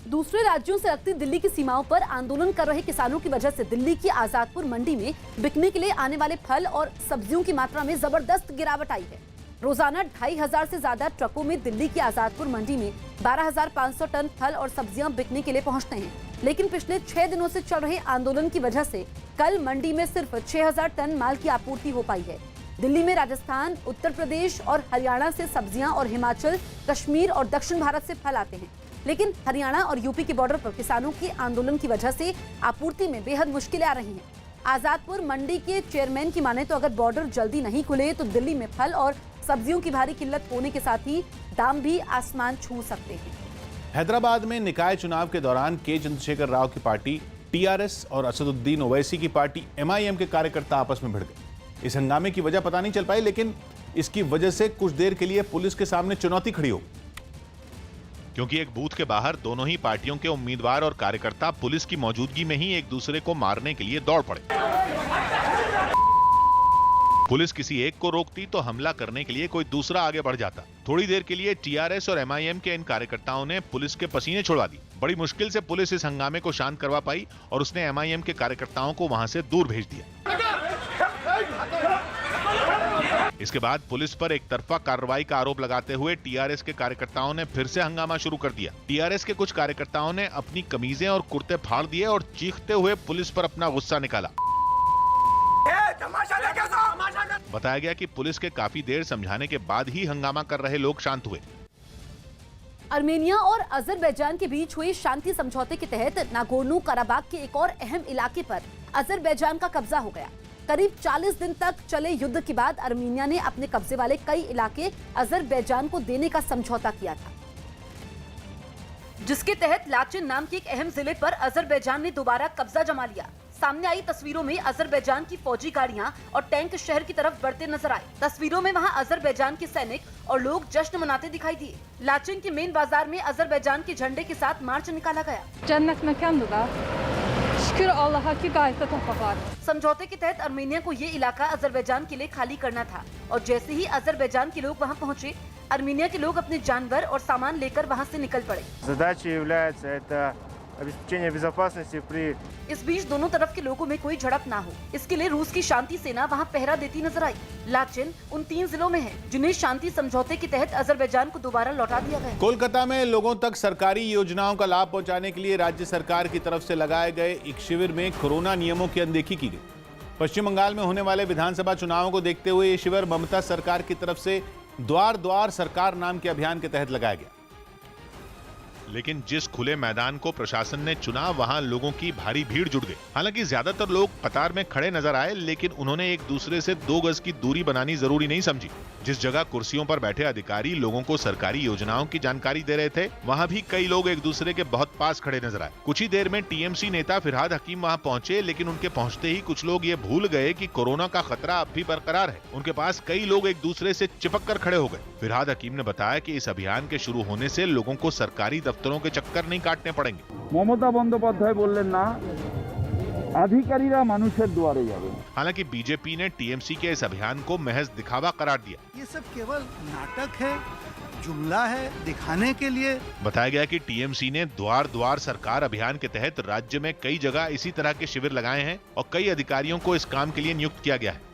दूसरे राज्यों से लगती दिल्ली की सीमाओं पर आंदोलन कर रहे किसानों की वजह से दिल्ली की आजादपुर मंडी में बिकने के लिए आने वाले फल और सब्जियों की मात्रा में जबरदस्त गिरावट आई है। रोजाना 2500 से ज्यादा ट्रकों में दिल्ली की आजादपुर मंडी में 12,500 टन फल और सब्जियां बिकने के लिए पहुंचते हैं, लेकिन पिछले 6 दिनों से चल रहे आंदोलन की वजह से कल मंडी में सिर्फ 6000 टन माल की आपूर्ति हो पाई है। दिल्ली में राजस्थान, उत्तर प्रदेश और हरियाणा से सब्जियां और हिमाचल, कश्मीर और दक्षिण भारत से फल आते हैं, लेकिन हरियाणा और यूपी के बॉर्डर पर किसानों के आंदोलन की वजह से आपूर्ति में बेहद मुश्किलें आ रही हैं। आजादपुर मंडी के चेयरमैन की माने तो अगर बॉर्डर जल्दी नहीं खुले तो दिल्ली में फल और सब्जियों की भारी किल्लत होने के साथ ही दाम भी आसमान छू सकते हैं। हैदराबाद में निकाय चुनाव के दौरान के चंद्रशेखर राव की पार्टी टीआरएस और असदुद्दीन ओवैसी की पार्टी एमआईएम के कार्यकर्ता आपस में भिड़ गए। इस हंगामे की वजह पता नहीं चल पाई, लेकिन इसकी वजह से कुछ देर के लिए पुलिस के सामने चुनौती खड़ी हो, क्योंकि एक बूथ के बाहर दोनों ही पार्टियों के उम्मीदवार और कार्यकर्ता पुलिस की मौजूदगी में ही एक दूसरे को मारने के लिए दौड़ पड़े। पुलिस किसी एक को रोकती तो हमला करने के लिए कोई दूसरा आगे बढ़ जाता। थोड़ी देर के लिए टीआरएस और एमआईएम के इन कार्यकर्ताओं ने पुलिस के पसीने छुड़वा दी। बड़ी मुश्किल से पुलिस इस हंगामे को शांत करवा पाई और उसने एमआईएम के कार्यकर्ताओं को वहां से दूर भेज दिया। इसके बाद पुलिस पर एक तरफा कार्रवाई का आरोप लगाते हुए टीआरएस के कार्यकर्ताओं ने फिर से हंगामा शुरू कर दिया। टीआरएस के कुछ कार्यकर्ताओं ने अपनी कमीजें और कुर्ते फाड़ दिए और चीखते हुए पुलिस पर अपना गुस्सा निकाला। बताया गया कि पुलिस के काफी देर समझाने के बाद ही हंगामा कर रहे लोग शांत हुए। आर्मेनिया और अजरबैजान के बीच हुए शांति समझौते के तहत नागोर्नो कराबाख के एक और अहम इलाके पर अजरबैजान का कब्जा हो गया। करीब 40 दिन तक चले युद्ध के बाद आर्मेनिया ने अपने कब्जे वाले कई इलाके अजरबैजान को देने का समझौता किया था, जिसके तहत लाचिन नाम के एक अहम जिले पर अजरबैजान ने दोबारा कब्जा जमा लिया। सामने आई तस्वीरों में अजरबैजान की फौजी गाड़ियां और टैंक शहर की तरफ बढ़ते नजर आए। तस्वीरों में वहां अजरबैजान के सैनिक और लोग जश्न मनाते दिखाई दिए। लाचिन के मेन बाजार में अजरबैजान के झंडे के साथ मार्च निकाला गया। जन्नत mekanında şükür Allah'a ki gayet toprak var। समझौते के तहत आर्मेनिया को ये इलाका अजरबैजान के लिए खाली करना था और जैसे ही अजरबैजान के लोग वहां पहुंचे, आर्मेनिया के लोग अपने जानवर और सामान लेकर वहां से निकल पड़े। Задача является это обеспечение безопасности при। इस बीच दोनों तरफ के लोगों में कोई झड़प ना हो, इसके लिए रूस की शांति सेना वहां पहरा देती नजर आई। लाचिन उन 3 जिलों में है जिन्हें शांति समझौते के तहत अजरबैजान को दोबारा लौटा दिया गया। कोलकाता में लोगों तक सरकारी योजनाओं का लाभ पहुंचाने के लिए राज्य सरकार की तरफ से लगाए गए एक शिविर में कोरोना नियमों की अनदेखी की गई। पश्चिम बंगाल में होने वाले विधानसभा चुनावों को देखते हुए ये शिविर ममता सरकार की तरफ से द्वार द्वार सरकार नाम के अभियान के तहत लगाया गया। लेकिन जिस खुले मैदान को प्रशासन ने चुना, वहां लोगों की भारी भीड़ जुट गई। हालांकि ज्यादातर लोग कतार में खड़े नजर आए, लेकिन उन्होंने एक दूसरे से 2 गज की दूरी बनानी जरूरी नहीं समझी। जिस जगह कुर्सियों पर बैठे अधिकारी लोगों को सरकारी योजनाओं की जानकारी दे रहे थे, वहां भी कई लोग एक दूसरे के बहुत पास खड़े नजर आए। कुछ ही देर में टीएमसी नेता फिरहाद हकीम वहां पहुंचे, लेकिन उनके पहुंचते ही कुछ लोग ये भूल गए कि कोरोना का खतरा अब भी बरकरार है। उनके पास कई लोग एक दूसरे से चिपक कर खड़े हो गए। फिरहाद हकीम ने बताया कि इस अभियान के शुरू होने से लोगों को सरकारी दफ्तरों के चक्कर नहीं काटने पड़ेंगे। মমতা বন্দ্যোপাধ্যায় বললেন না, আধিকারিকরা মানুষের দুয়ারে যাবেন। हालांकि बीजेपी ने टीएमसी के इस अभियान को महज दिखावा करार दिया। ये सब केवल नाटक है, जुमला है, दिखाने के लिए। बताया गया कि टीएमसी ने द्वार द्वार सरकार अभियान के तहत राज्य में कई जगह इसी तरह के शिविर लगाए हैं और कई अधिकारियों को इस काम के लिए नियुक्त किया गया है।